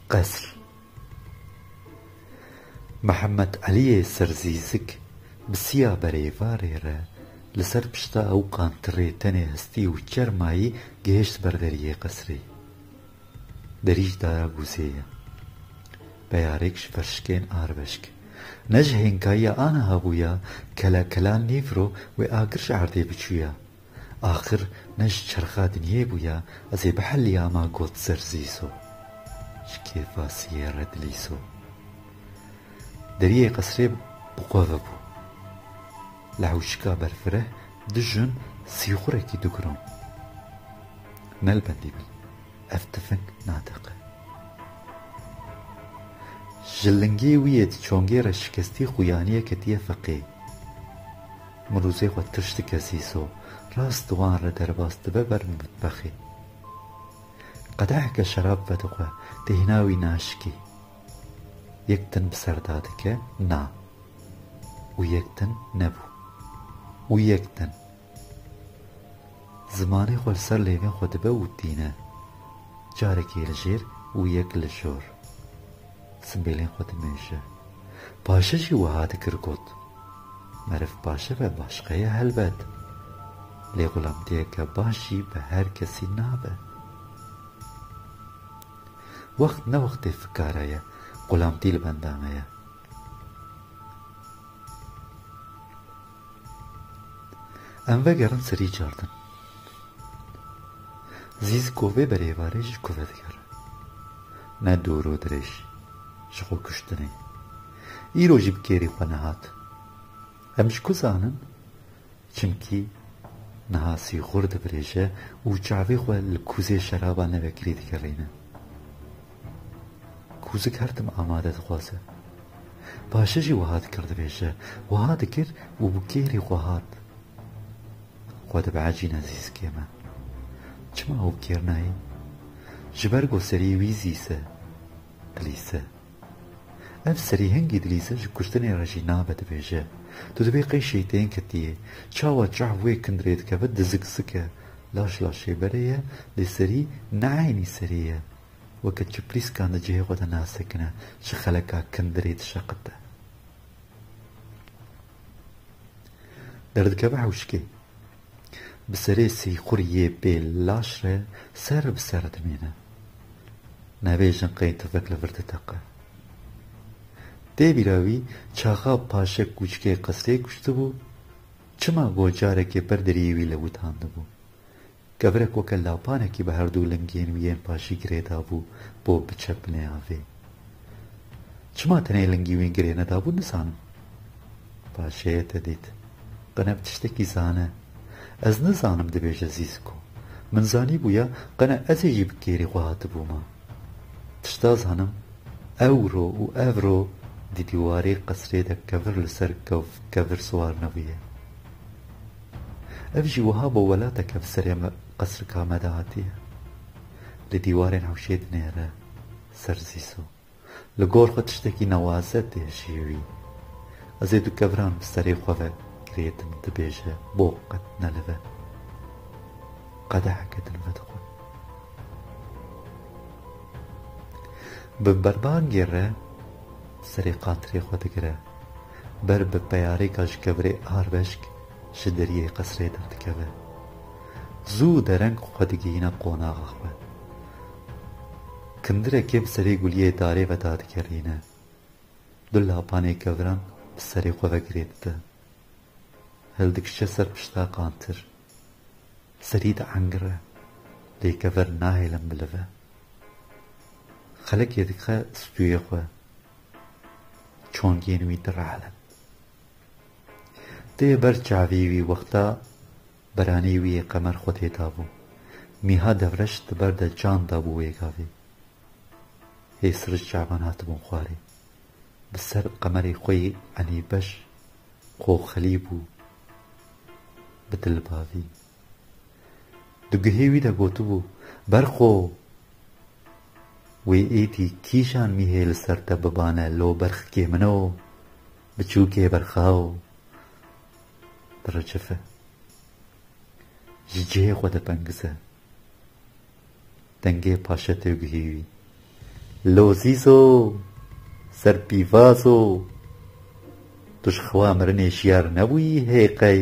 قصر محمد علي سرزيزك بسيا بريفاريرا لسر بشتا او قانتري تني هستي و چرمایی گهشت بردریه قصری دریج دارا گوزیه بیارکش فرشکین آربشک نجه هنگايا آنا هبويا كلا كلان نيفرو و آقرش عردي بچويا آخر نج چرخا دنيه بويا ازي بحليا ما قوت سرزيسو شكيفاسيه ردليسو دريه قصري بقوة بو لحوشكا برفره دجن سيخورة كي دقرون نلبندي بل افتفن ناطقه جلنگی وید چونگی را شکستی خویانیه کتیه فقی مروزه خود ترشت کسیسو راست دوان را درباست ببر مطبخی قدح که شراب بدقوه دهناوی ناشکی یکتن بسرداده که نا و یکتن نبو و یکتن زمانی خود سر لیوین خود به و دینه جارکی لجیر و یک لجور سنبیلین خود میشه باشه جی وها دکر گود مرف باشه به باشقه هلبت لی غلام دیه که باشی به هر کسی نابه وقت نه وقت فکاره غلام دیل بندامه انوه گرن سری جاردن زیز کوه بریوارش کوه دیگر نه دورو درش شخو کشتنی ای رو جیب کیری خو نهات همش کزانن چمکی نهاسی خورد بریشه و چاوی خو لکوزه شرابا نوکری دیگرینه کوزه کردم آماده خواسته باشه جی وهاد کرد بیشه وهاد کرد و بکیری خو هاد خود بعجی نزیز کیمه چما او بکیر نایی جبرگو سری ویزیسه دلیسه اف سری هنگی دلیسه جو کشتنی رجی نابه دبیجه تو دبی قیشیتین کتیه چاوا چعوی کندرید که بد زکسکه لاش لاشی بریه لی سری نعینی سریه وقت چپلیس کانده جه خود ناسکنه چه خلقا کندرید شقده درد که بحوشکی بسری سی خوریه بیل لاش ره سر بسر دمینه نویجن قین تفک لورده تقه دی بیراوی چاقا پاشه کوچکه قصره کشته بو چما گوجاره که بردریوی لوتانده بو گبرک وکل لاپانه که به هر دو لنگین وین پاشی گریدا بو بو بچپ نیاوی چما تنه لنگی وین گرینه دا بو نسانم پاشه تدید قنه بتشتکی زانه از نزانم دبیج عزیز کو من زانی بویا قنه ازیجی بکیری خواه بوما تشتاز هنم اورو و اورو دی دیواری قصری ده کفر لسر کفر سوار نویه افجی وها با ولاتا کفسر قصر کامده هاتیه لدیوارین حوشید نیره سرزیسو لگور خود تشتکی نوازه ده شیوی از دو کفران بسری خواه گریتم دبیجه بوقت نلوه قدح کدن ودخون ببربان گیره سری قاطری خود گره بر بپیاری کاش کبری آربشک شدریه قصری درد کبه زو درنگ خودگینا قوناغ خواه کندره که بسری گلیه داره و داد کرینه دلا پانی کبران بسری خواه گرید ده هلدکشه سر پشتا قانتر سری ده عنگره لی کبر ناهیلم بلوه خلق یدکه ستوی خواه چونگین وی در عالم ده بر چاوی وی وقتا برانی وی قمر خود دابو میها دورشت بر ده جان دابو ویگاوی هی سرش جعبان هاتبون خواری بسر قمری خوی عنی بش خو خلیبو بدل باوی دو گهیوی ده گوتو بو برخو وی ایتی کیشان میهیل سر تا ببانه لو برخ که منو بچو که برخاو برجفه جیجه خود پنگزه دنگه پاشه تیوگهیوی لوزیزو سر پیوازو توش خوا مرنێ ژیار نەبووی هێقەی